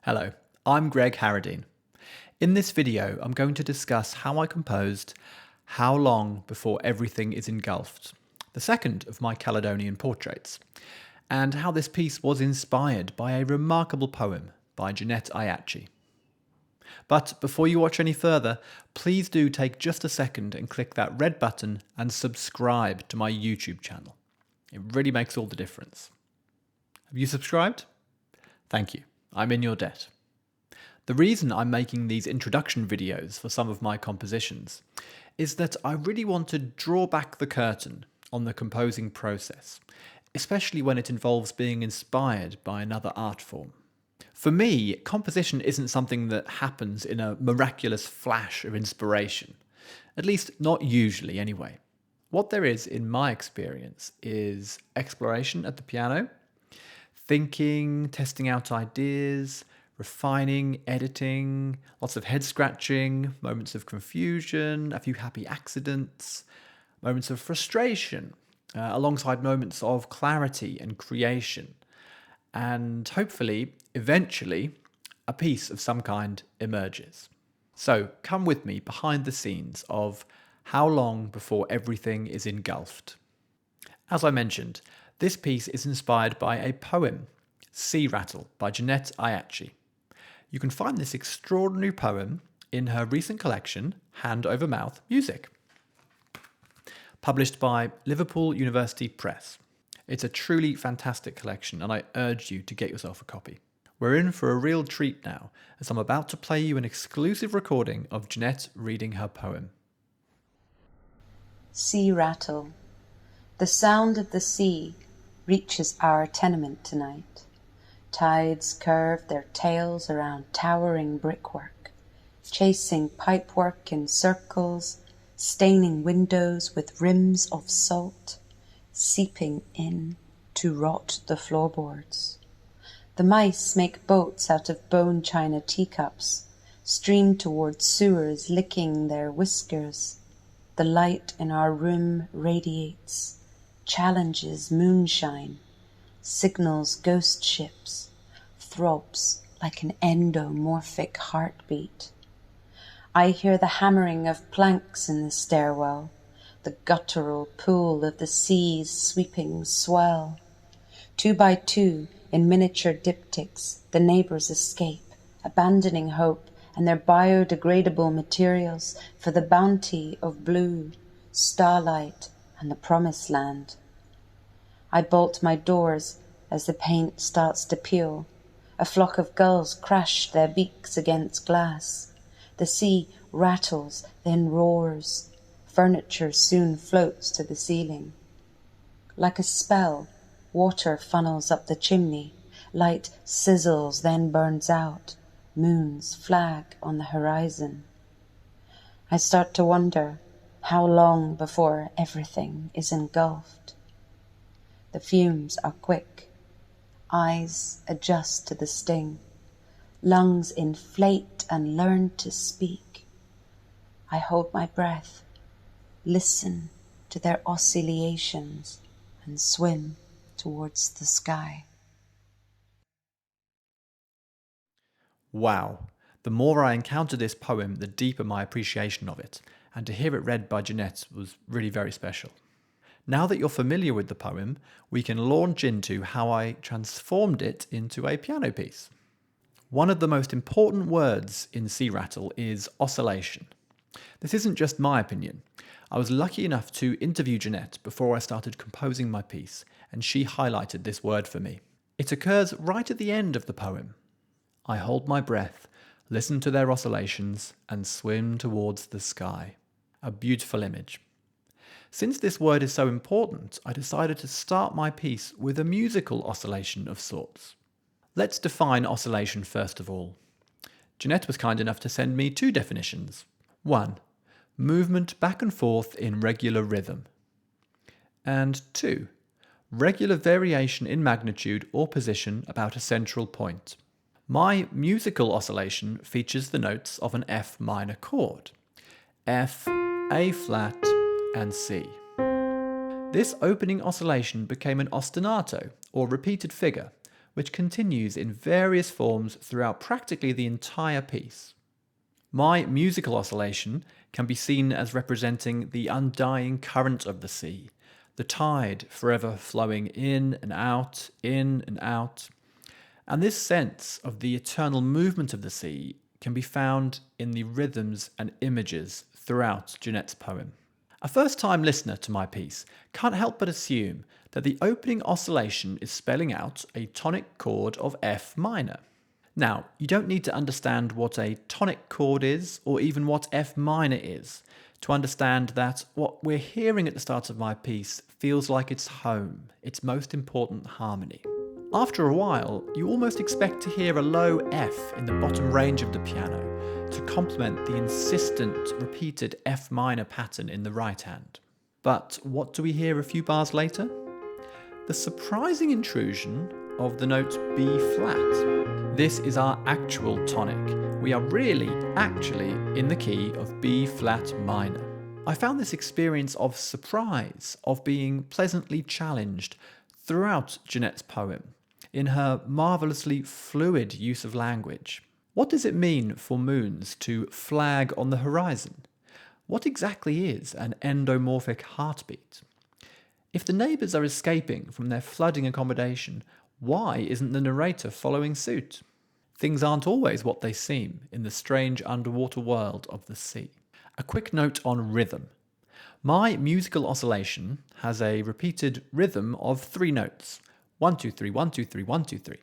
Hello, I'm Greg Harradine. In this video, I'm going to discuss how I composed How Long Before Everything is Engulfed, the second of my Caledonian Portraits, and how this piece was inspired by a remarkable poem by Janette Ayachi. But before you watch any further, please do take just a second and click that red button and subscribe to my YouTube channel. It really makes all the difference. Have you subscribed? Thank you. I'm in your debt. The reason I'm making these introduction videos for some of my compositions is that I really want to draw back the curtain on the composing process, especially when it involves being inspired by another art form. For me, composition isn't something that happens in a miraculous flash of inspiration, at least not usually anyway. What there is, in my experience, is exploration at the piano, thinking, testing out ideas, refining, editing, lots of head scratching, moments of confusion, a few happy accidents, moments of frustration, alongside moments of clarity and creation. And hopefully, eventually, a piece of some kind emerges. So come with me behind the scenes of How Long Before Everything is Engulfed. As I mentioned, this piece is inspired by a poem, Sea-Rattle by Janette Ayachi. You can find this extraordinary poem in her recent collection, Hand Over Mouth Music, published by Liverpool University Press. It's a truly fantastic collection, and I urge you to get yourself a copy. We're in for a real treat now, as I'm about to play you an exclusive recording of Janette reading her poem. Sea-Rattle. The sound of the sea reaches our tenement tonight. Tides curve their tails around towering brickwork, chasing pipework in circles, staining windows with rims of salt, seeping in to rot the floorboards. The mice make boats out of bone china teacups, stream towards sewers, licking their whiskers. The light in our room radiates, challenges moonshine, signals ghost ships, throbs like an endomorphic heartbeat. I hear the hammering of planks in the stairwell, the guttural pool of the sea's sweeping swell. 2 by 2, in miniature diptychs, the neighbors escape, abandoning hope and their biodegradable materials for the bounty of blue, starlight, and the promised land. I bolt my doors as the paint starts to peel. A flock of gulls crash their beaks against glass. The sea rattles, then roars. Furniture soon floats to the ceiling. Like a spell, water funnels up the chimney. Light sizzles, then burns out. Moons flag on the horizon. I start to wonder how long before everything is engulfed. The fumes are quick. Eyes adjust to the sting. Lungs inflate and learn to speak. I hold my breath, listen to their oscillations, and swim towards the sky. Wow. The more I encounter this poem, the deeper my appreciation of it, and to hear it read by Janette was really very special. Now that you're familiar with the poem, we can launch into how I transformed it into a piano piece. One of the most important words in Sea-Rattle is oscillation. This isn't just my opinion. I was lucky enough to interview Janette before I started composing my piece, and she highlighted this word for me. It occurs right at the end of the poem. I hold my breath, listen to their oscillations, and swim towards the sky. A beautiful image. Since this word is so important, I decided to start my piece with a musical oscillation of sorts. Let's define oscillation first of all. Janette was kind enough to send me 2 definitions. 1. Movement back and forth in regular rhythm. And 2. Regular variation in magnitude or position about a central point. My musical oscillation features the notes of an F minor chord. F, A flat, and C. This opening oscillation became an ostinato, or repeated figure, which continues in various forms throughout practically the entire piece. My musical oscillation can be seen as representing the undying current of the sea, the tide forever flowing in and out, in and out. And this sense of the eternal movement of the sea can be found in the rhythms and images throughout Janette's poem. A first-time listener to my piece can't help but assume that the opening oscillation is spelling out a tonic chord of F minor. Now, you don't need to understand what a tonic chord is, or even what F minor is, to understand that what we're hearing at the start of my piece feels like it's home, its most important harmony. After a while, you almost expect to hear a low F in the bottom range of the piano to complement the insistent, repeated F minor pattern in the right hand. But what do we hear a few bars later? The surprising intrusion of the note B flat. This is our actual tonic. We are really, actually, in the key of B flat minor. I found this experience of surprise, of being pleasantly challenged throughout Janette's poem, in her marvellously fluid use of language. What does it mean for moons to flag on the horizon? What exactly is an endomorphic heartbeat? If the neighbours are escaping from their flooding accommodation, why isn't the narrator following suit? Things aren't always what they seem in the strange underwater world of the sea. A quick note on rhythm. My musical oscillation has a repeated rhythm of 3 notes. 1, 2, 3, 1, 2, 3, 1, 2, 3.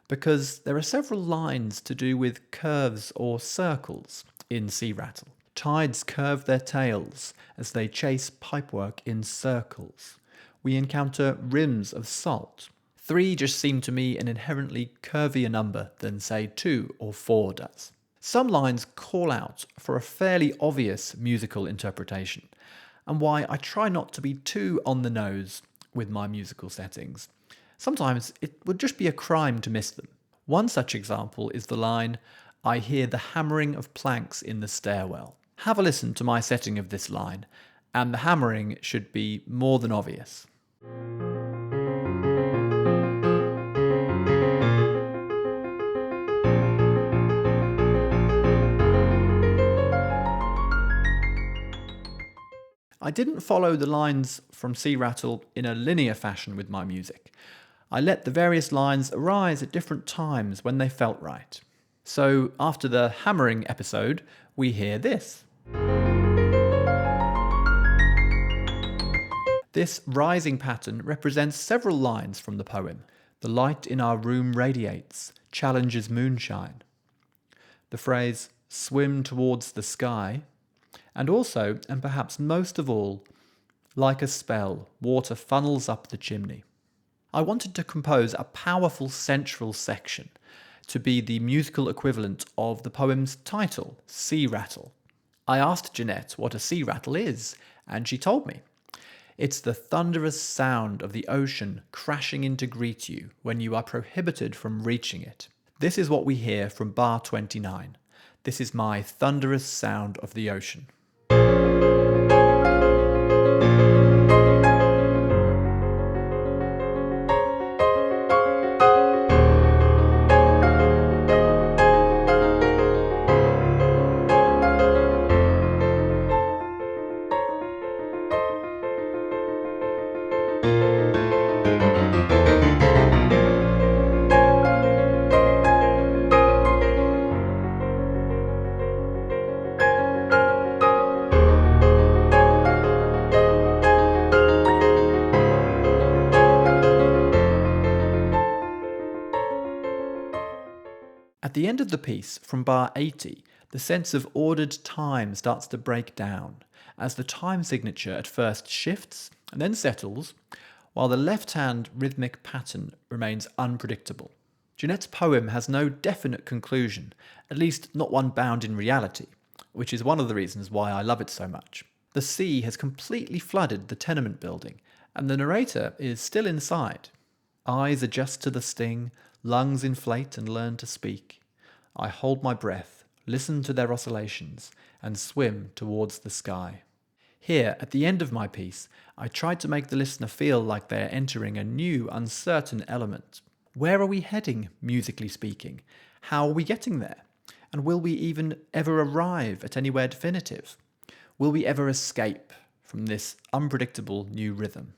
Because there are several lines to do with curves or circles in Sea-Rattle. Tides curve their tails as they chase pipework in circles. We encounter rims of salt. 3 just seemed to me an inherently curvier number than, say, 2 or 4 does. Some lines call out for a fairly obvious musical interpretation, and why I try not to be too on the nose with my musical settings. Sometimes it would just be a crime to miss them. One such example is the line, "I hear the hammering of planks in the stairwell." Have a listen to my setting of this line, and the hammering should be more than obvious. I didn't follow the lines from Sea-Rattle in a linear fashion with my music. I let the various lines arise at different times when they felt right. So after the hammering episode, we hear this. This rising pattern represents several lines from the poem. The light in our room radiates, challenges moonshine. The phrase, swim towards the sky, and also, and perhaps most of all, like a spell, water funnels up the chimney. I wanted to compose a powerful central section to be the musical equivalent of the poem's title, Sea-Rattle. I asked Janette what a sea-rattle is, and she told me. It's the thunderous sound of the ocean crashing in to greet you when you are prohibited from reaching it. This is what we hear from bar 29. This is my thunderous sound of the ocean. At the end of the piece, from bar 80, the sense of ordered time starts to break down, as the time signature at first shifts and then settles, while the left-hand rhythmic pattern remains unpredictable. Janette's poem has no definite conclusion, at least not one bound in reality, which is one of the reasons why I love it so much. The sea has completely flooded the tenement building, and the narrator is still inside. Eyes adjust to the sting, lungs inflate and learn to speak. I hold my breath, listen to their oscillations, and swim towards the sky. Here, at the end of my piece, I tried to make the listener feel like they're entering a new, uncertain element. Where are we heading, musically speaking? How are we getting there? And will we even ever arrive at anywhere definitive? Will we ever escape from this unpredictable new rhythm?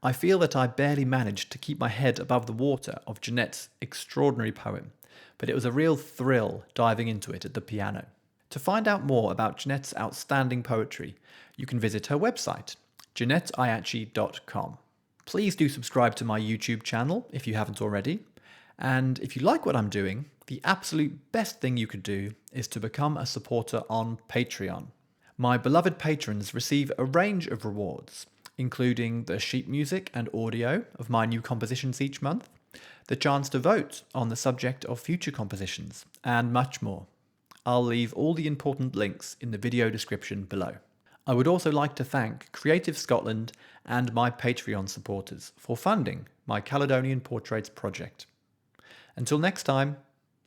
I feel that I barely managed to keep my head above the water of Janette's extraordinary poem, but it was a real thrill diving into it at the piano. To find out more about Janette's outstanding poetry, you can visit her website, janetteayachi.com. Please do subscribe to my YouTube channel if you haven't already, and if you like what I'm doing, the absolute best thing you could do is to become a supporter on Patreon. My beloved patrons receive a range of rewards, including the sheet music and audio of my new compositions each month, the chance to vote on the subject of future compositions, and much more. I'll leave all the important links in the video description below. I would also like to thank Creative Scotland and my Patreon supporters for funding my Caledonian Portraits project. Until next time,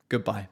goodbye.